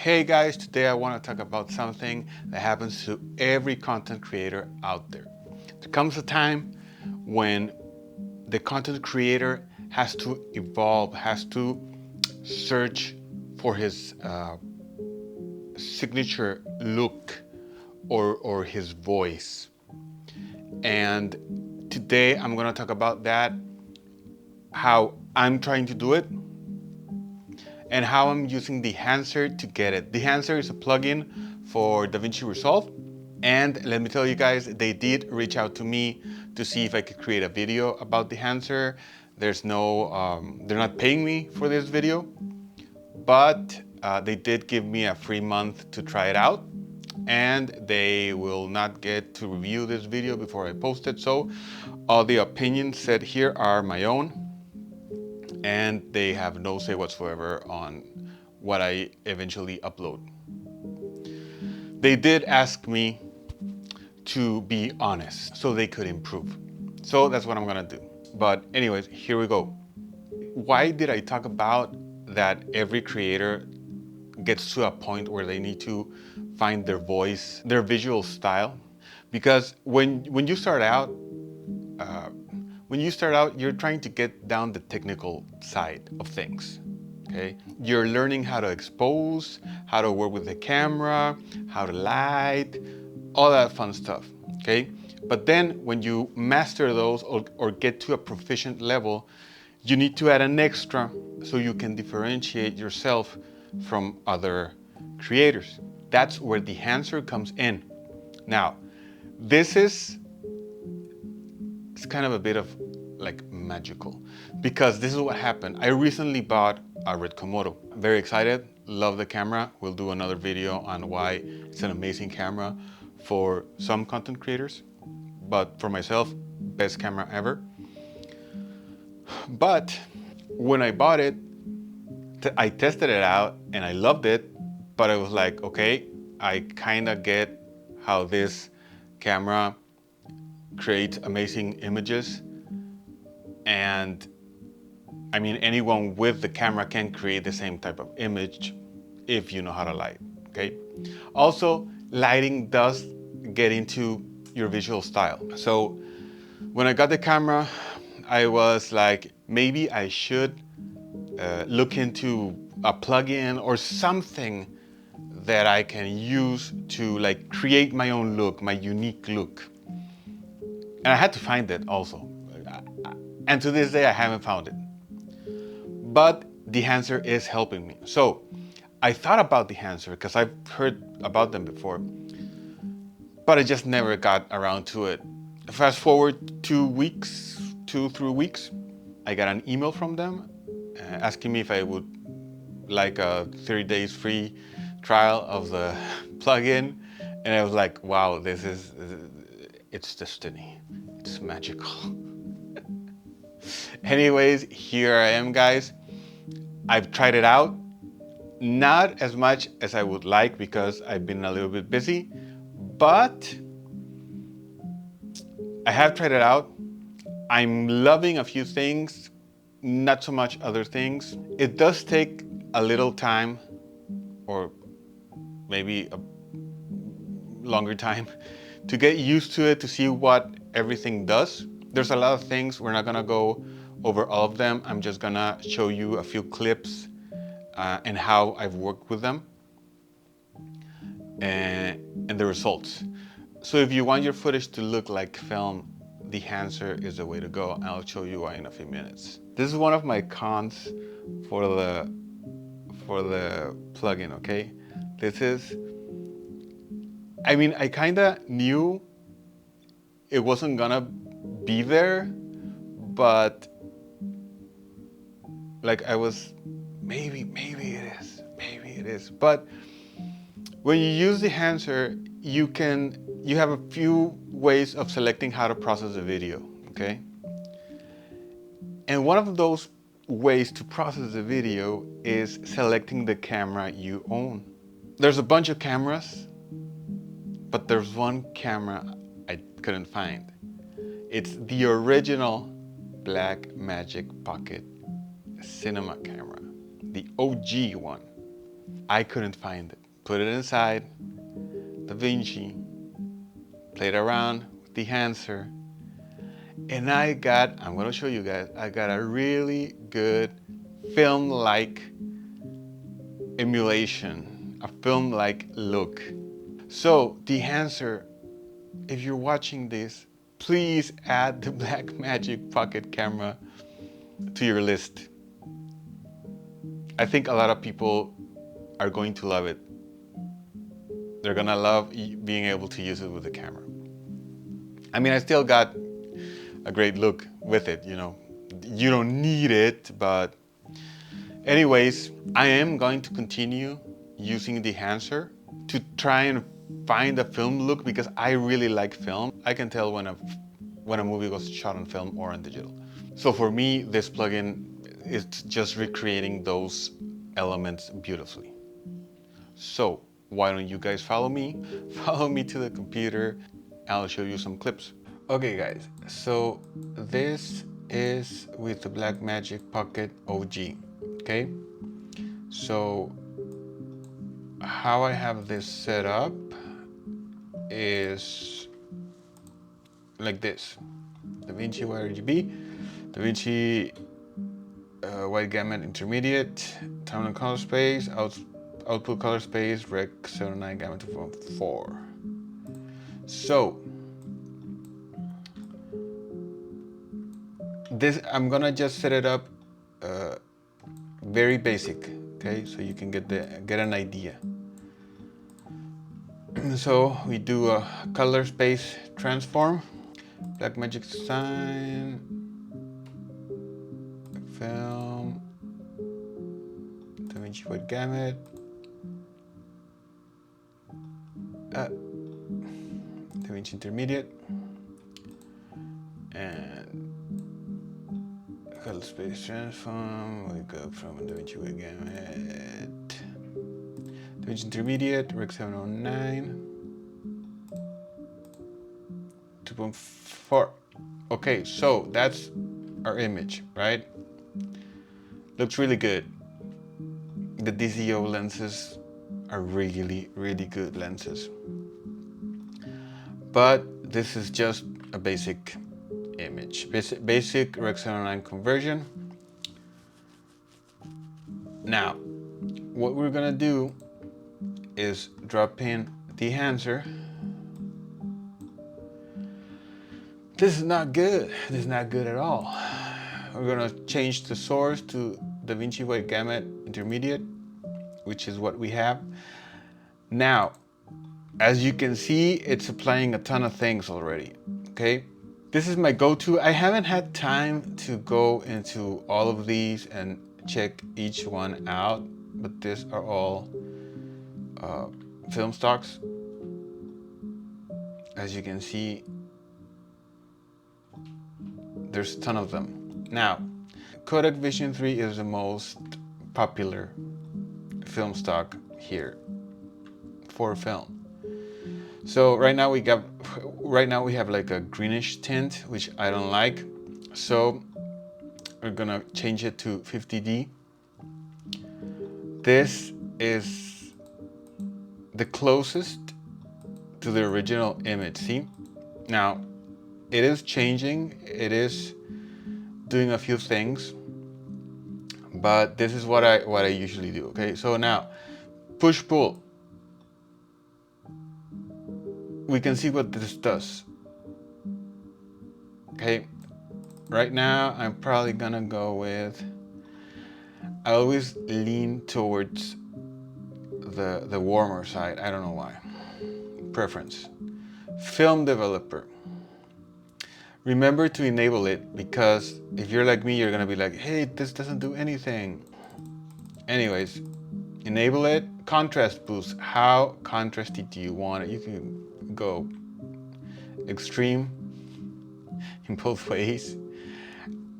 Hey guys, today I want to talk about something that happens to every content creator out there. There comes a time when the content creator has to evolve, has to search for his signature look or his voice. And today I'm going to talk about that, how I'm trying to do it, and how I'm using Dehancer to get it. Dehancer is a plugin for DaVinci Resolve. And let me tell you guys, they did reach out to me to see if I could create a video about Dehancer. There's no, they're not paying me for this video, but they did give me a free month to try it out. And they will not get to review this video before I post it. So all the opinions said here are my own, and they have no say whatsoever on what I eventually upload. They did ask me to be honest so they could improve. So that's what I'm gonna do. But anyways, here we go. Why did I talk about that every creator gets to a point where they need to find their voice, their visual style? Because when you start out, you're trying to get down the technical side of things. Okay, you're learning how to expose, how to work with the camera, how to light, all that fun stuff. Okay, but then when you master those or get to a proficient level, you need to add an extra so you can differentiate yourself from other creators. That's where the Dehancer comes in. Now, this is it's kind of a bit of like magical, because this is what happened. I recently bought a RED Komodo. I'm very excited, love the camera. We'll do another video on why it's an amazing camera for some content creators, but for myself, best camera ever. But when I bought it, I tested it out and I loved it, but I was like, okay, I kind of get how this camera creates amazing images. And I mean, anyone with the camera can create the same type of image if you know how to light, okay? Also, lighting does get into your visual style. So when I got the camera, I was like, maybe I should look into a plugin or something that I can use to like create my own look, my unique look. And I had to find it also. And to this day, I haven't found it. But Dehancer is helping me. So I thought about Dehancer because I've heard about them before, but I just never got around to it. Fast forward 2 weeks, 2-3 weeks, I got an email from them asking me if I would like a 30 days free trial of the plugin. And I was like, wow, it's destiny. It's magical. Anyways, here I am, guys. I've tried it out, not as much as I would like because I've been a little bit busy, but I have tried it out. I'm loving a few things, not so much other things. It does take a little time, or maybe a longer time, to get used to it, to see what everything does. There's a lot of things. We're not gonna go over all of them. I'm just gonna show you a few clips and how I've worked with them and the results. So if you want your footage to look like film, Dehancer is the way to go. And I'll show you why in a few minutes. This is one of my cons for the plugin, okay? This is, I mean, I kinda knew it wasn't gonna be there, but like I was, maybe it is. But when you use Dehancer, you have a few ways of selecting how to process a video, okay? And one of those ways to process the video is selecting the camera you own. There's a bunch of cameras, but there's one camera I couldn't find. It's the original Blackmagic Pocket Cinema Camera, the OG one. I couldn't find it. Put it inside DaVinci, played around with Dehancer, and I'm gonna show you guys, I got a really good film-like emulation, a film-like look. So Dehancer, if you're watching this, please add the Blackmagic Pocket Camera to your list. I think a lot of people are going to love it. They're gonna love being able to use it with the camera. I mean, I still got a great look with it, you know. You don't need it, but anyways, I am going to continue using Dehancer to try and find a film look because I really like film. I can tell when a movie was shot on film or on digital. So for me, this plugin is just recreating those elements beautifully. So why don't you guys follow me? Follow me to the computer. I'll show you some clips. Okay guys, so this is with the Blackmagic Pocket OG, okay? So how I have this set up is like this. DaVinci YRGB, DaVinci White Gamut Intermediate, Time and Color Space, Output Color Space, Rec 79 Gamut 4. So this, I'm gonna just set it up very basic, okay? So you can get an idea. So we do a color space transform, Blackmagic Sign, film, DaVinci White Gamut, DaVinci Intermediate, and color space transform. We go from DaVinci White Gamut, DaVinci Intermediate, Rec 709, 2.4. Okay, so that's our image, right? Looks really good. The DCO lenses are really, really good lenses. But this is just a basic image, basic Rec 709 conversion. Now, what we're gonna do is drop in Dehancer. This is not good. This is not good at all. We're gonna change the source to DaVinci White Gamut Intermediate, which is what we have. Now, as you can see, it's applying a ton of things already, okay? This is my go-to. I haven't had time to go into all of these and check each one out, but these are all film stocks. As you can see, there's a ton of them. Now, Kodak Vision 3 is the most popular film stock here for film. So right now we have like a greenish tint, which I don't like. So we're gonna change it to 50D. This is the closest to the original image, see? Now, it is changing, it is doing a few things, but this is what I usually do, okay? So now, push-pull. We can see what this does. Okay, right now I'm probably gonna go with, I always lean towards the warmer side, I don't know why. Preference. Film developer. Remember to enable it, because if you're like me, you're gonna be like, hey, this doesn't do anything. Anyways, enable it. Contrast boost. How contrasty do you want it? You can go extreme in both ways.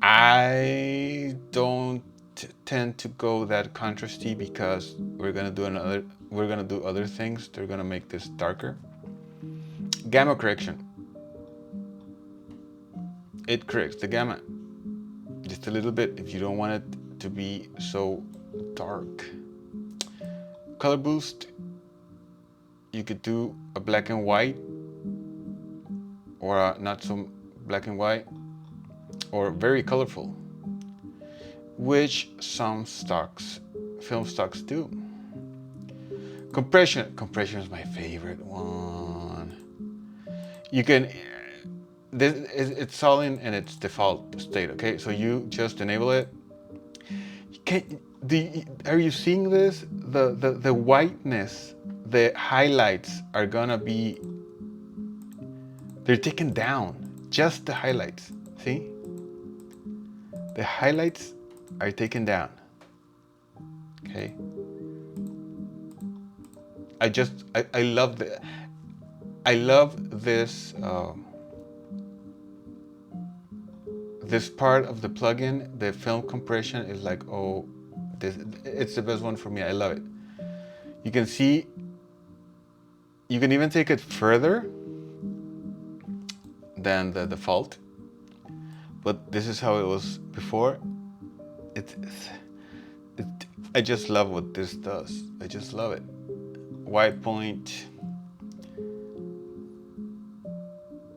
I don't tend to go that contrasty because we're gonna do other things. They're gonna make this darker. Gamma correction. It corrects the gamma just a little bit if you don't want it to be so dark. color boost, you could do a black and white, or a not so black and white, or very colorful, which some film stocks do. Compression is my favorite one. You can, it's all in its default state, okay? So you just enable it. Are you seeing this? The whiteness, the highlights are gonna be, they're taken down. Just the highlights, see? The highlights are taken down, okay? I love this, this part of the plugin. The film compression is like, oh, it's the best one for me. I love it. You can see, you can even take it further than the default, but this is how it was before. I just love what this does. I just love it. White point.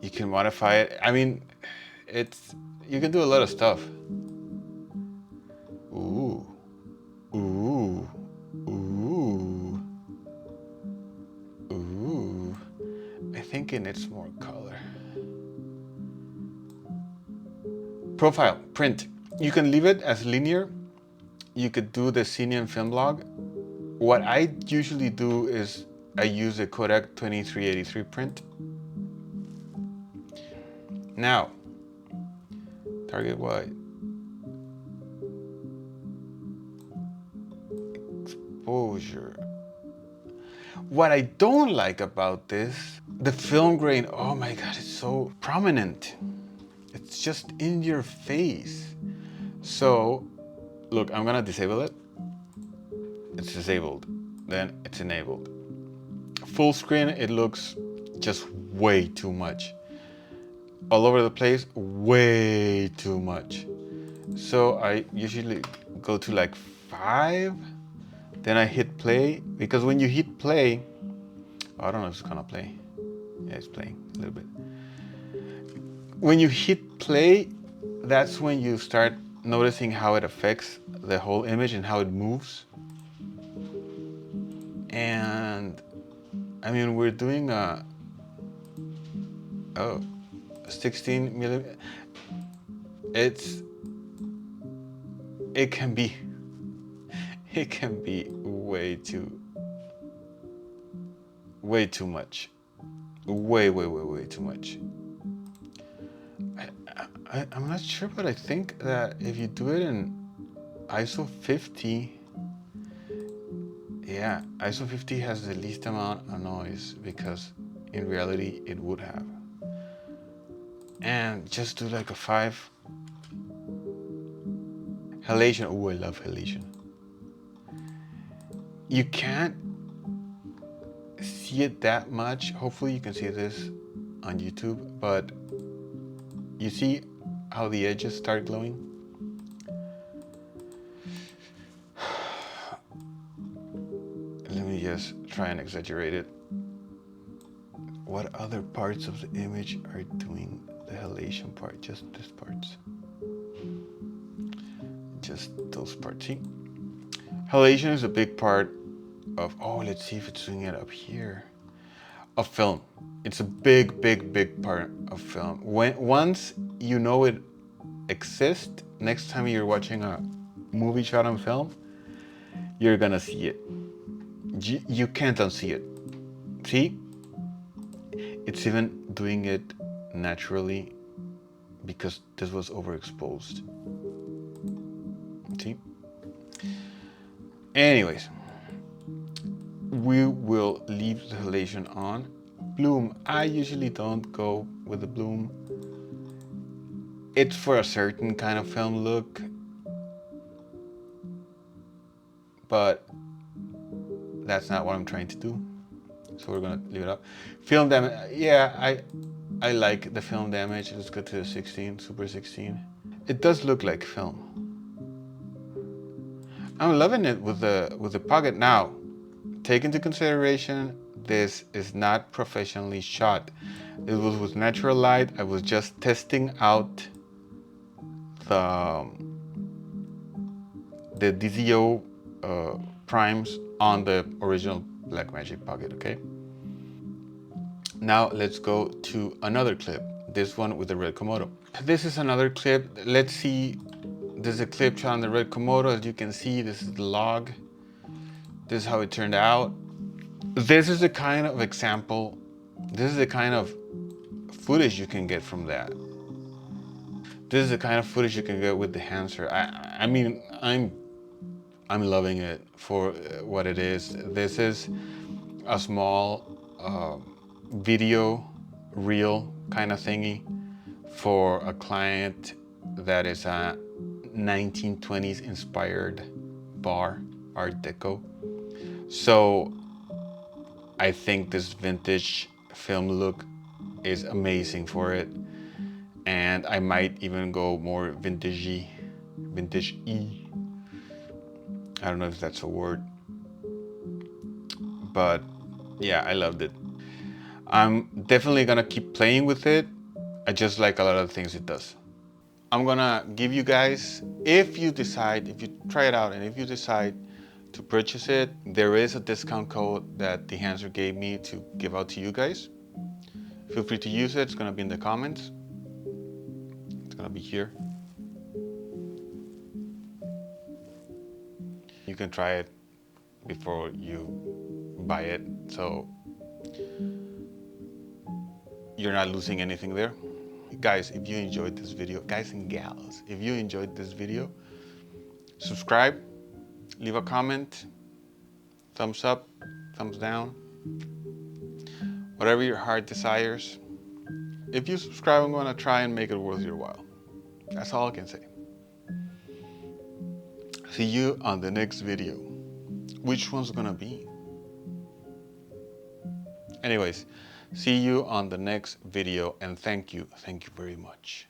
You can modify it. I mean, you can do a lot of stuff. Ooh, ooh, ooh, ooh. I think it needs more color. Profile, print. You can leave it as linear. You could do the scene and film log. What I usually do is I use the Kodak 2383 print. Now, target wide. Exposure. What I don't like about this, the film grain, oh my God, it's so prominent. It's just in your face. So, look, I'm gonna disable it. It's disabled, then it's enabled. Full screen, it looks just way too much. All over the place, way too much. So I usually go to like 5, then I hit play, because when you hit play, I don't know if it's gonna play. Yeah, it's playing a little bit. When you hit play, that's when you start noticing how it affects the whole image and how it moves. And I mean, we're doing a 16 millimeter. It can be way too much. Way too much. I'm not sure, but I think that if you do it in ISO 50, yeah, ISO 50 has the least amount of noise, because in reality it would have. And just do like a 5. Halation, oh, I love halation. You can't see it that much. Hopefully you can see this on YouTube, but you see how the edges start glowing? Let me just try and exaggerate it. What other parts of the image are doing the halation part? Just these parts. Just those parts. See? Halation is a big part of, oh, let's see if it's doing it up here, of film. It's a big part of film. Once you know it exists, next time you're watching a movie shot on film, you're gonna see it. You can't unsee it. See? It's even doing it naturally because this was overexposed. See? Anyways, we will leave the halation on. Bloom, I usually don't go with the bloom. It's for a certain kind of film look, but that's not what I'm trying to do. So we're gonna leave it up. Film damage, yeah, I like the film damage. Let's go to the 16, Super 16. It does look like film. I'm loving it with the pocket now. take into consideration this is not professionally shot. It was with natural light. I was just testing out the DZO primes on the original Blackmagic Pocket, okay? Now let's go to another clip, this one with the RED Komodo. This is another clip. Let's see, this is a clip shot on the RED Komodo. As you can see, this is the log. This is how it turned out. This is the kind of example, this is the kind of footage you can get from that. This is the kind of footage you can get with the Dehancer. I mean, I'm loving it for what it is. This is a small video reel kind of thingy for a client that is a 1920s inspired bar, Art Deco. So I think this vintage film look is amazing for it. And I might even go more vintage-y. I don't know if that's a word, but yeah, I loved it. I'm definitely gonna keep playing with it. I just like a lot of the things it does. I'm gonna give you guys, if you try it out and if you decide to purchase it, there is a discount code that Dehancer gave me to give out to you guys. Feel free to use it. It's gonna be in the comments. It's gonna be here. You can try it before you buy it, so you're not losing anything there. Guys, if you enjoyed this video, guys and gals, if you enjoyed this video, subscribe, leave a comment, thumbs up, thumbs down, whatever your heart desires. If you subscribe, I'm gonna try and make it worth your while. That's all I can say. See you on the next video. Which one's gonna be? Anyways, see you on the next video, and thank you very much.